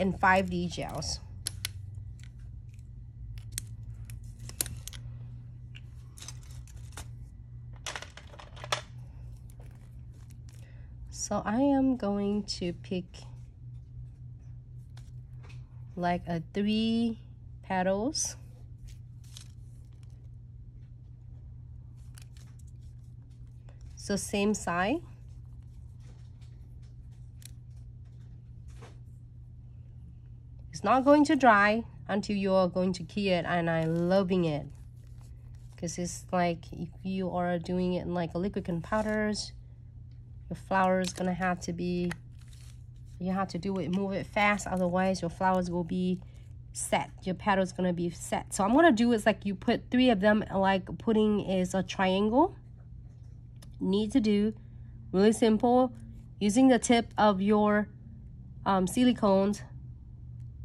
and 5D gels. So I am going to pick like a 3 petals. So same side. It's not going to dry until you're going to key it, and I'm loving it. Because it's like if you are doing it in like a liquid and powders, your flower is gonna have to be, you have to do it, move it fast, otherwise your flowers will be set, your petal is gonna be set. So I'm gonna do is like you put 3 of them, like putting is a triangle. Need to do really simple, using the tip of your silicones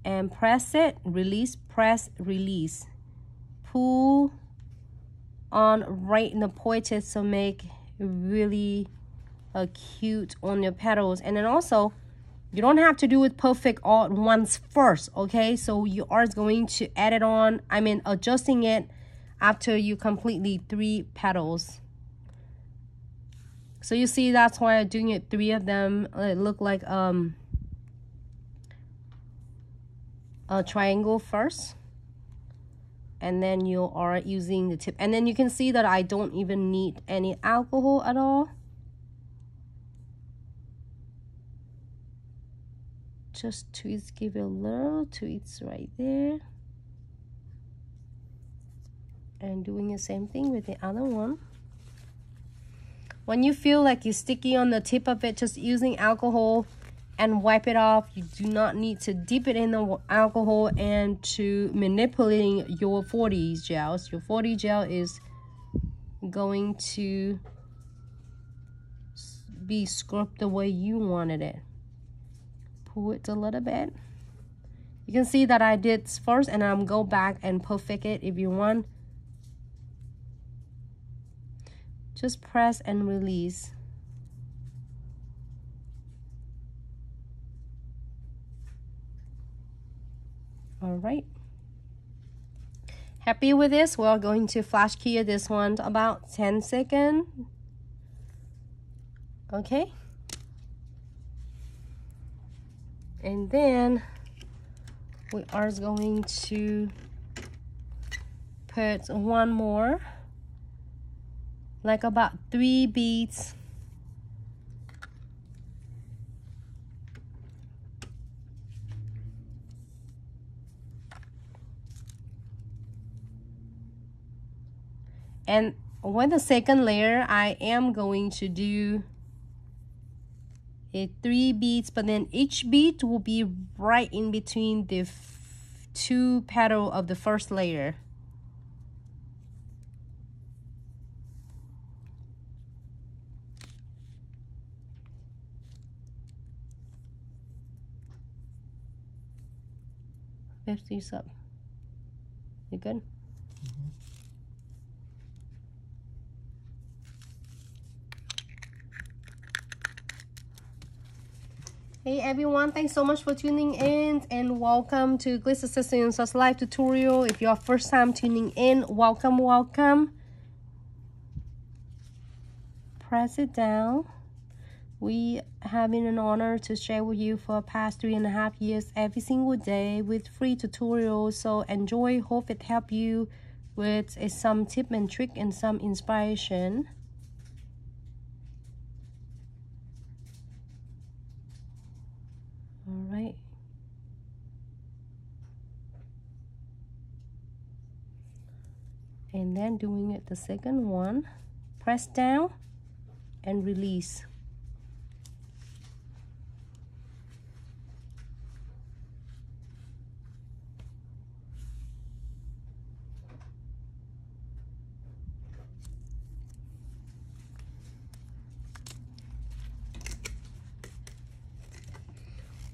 and press it, release, press, release, pull on right in the pointed, so make really cute on your petals. And then also you don't have to do it perfect all at once first, okay? So you are going to add it on, I mean adjusting it after you completely 3 petals. So you see, that's why I'm doing it 3 of them. It look like a triangle first, and then you are using the tip, and then you can see that I don't even need any alcohol at all. Just tweaks, give it a little tweaks right there, and doing the same thing with the other one. When you feel like you're sticky on the tip of it, just using alcohol and wipe it off. You do not need to dip it in the alcohol and to manipulating your 40 gels. Your 40 gel is going to be scrubbed the way you wanted it. Pull it a little bit. You can see that I did first, and I'm go back and perfect it if you want. Just press and release. All right. Happy with this? We're going to flash key this one about 10 seconds. Okay. And then we are going to put one more, like about 3 beads. And with the second layer, I am going to do a 3 beads, but then each bead will be right in between the 2 petals of the first layer. Lift these up. You good? Hey everyone, thanks so much for tuning in, and welcome to Glitz Subscription Box live tutorial. If you're first time tuning in, welcome, welcome. Press it down. We have been an honor to share with you for the past 3.5 years every single day with free tutorials. So enjoy. Hope it helped you with some tip and trick and some inspiration. All right. And then doing it the second one. Press down and release.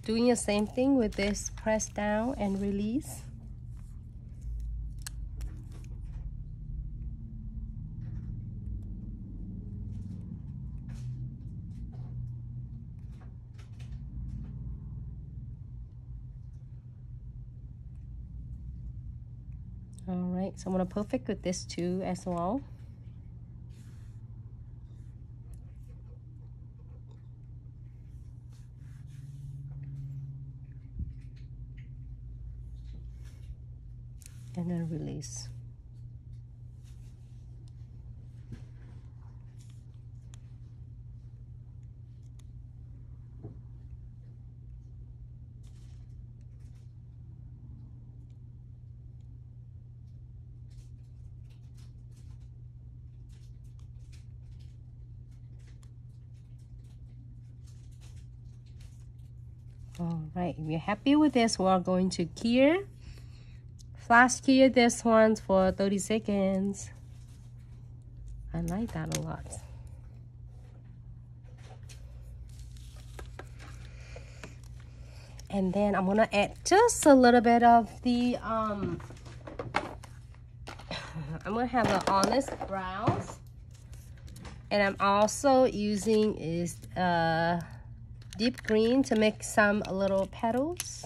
Doing the same thing with this, press down and release. All right, so I'm gonna perfect with this too as well. And then release. All right, if you're happy with this, we're going to cure. Flash cure this one for 30 seconds. I like that a lot. And then I'm gonna add just a little bit of the I'm gonna have the Honest Brows, and I'm also using is deep green to make some little petals,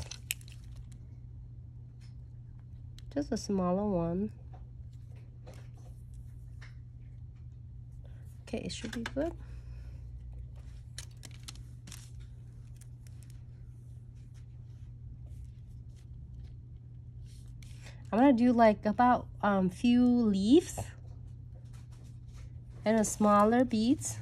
just a smaller one. Okay, it should be good. I'm gonna do like about few leaves and a smaller beads.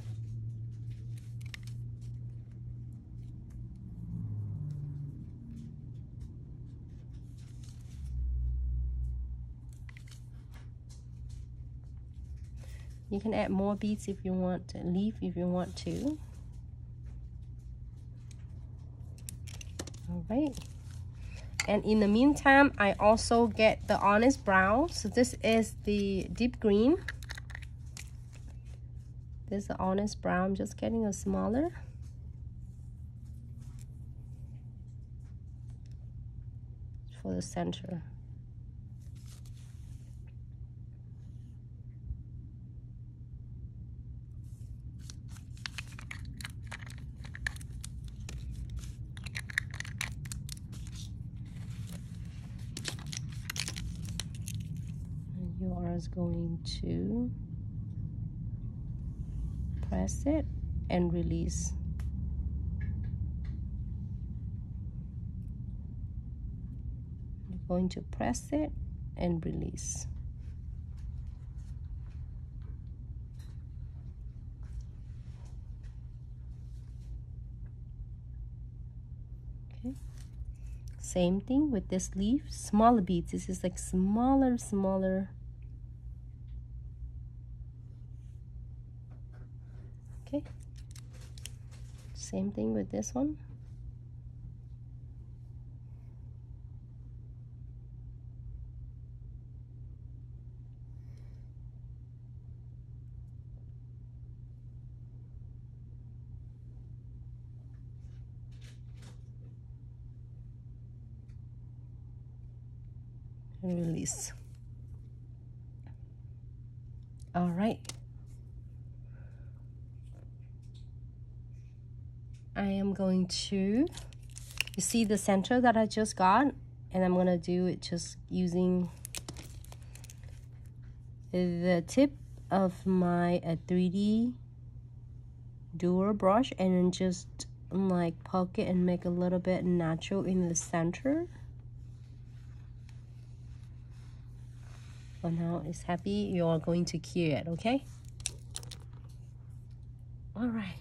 You can add more beads if you want to, leaf if you want to. All right. And in the meantime, I also get the Honest Brown. So this is the deep green. This is the Honest Brown. I'm just getting a smaller. For the center. You are going to press it and release. You're going to press it and release. Okay. Same thing with this leaf, smaller beads. This is like smaller. Okay. Same thing with this one. And release. All right. I am going to, you see the center that I just got, and I'm gonna do it just using the tip of my 3D Dual brush, and then just like poke it and make a little bit natural in the center. For now it's happy. You are going to cure it, okay? All right.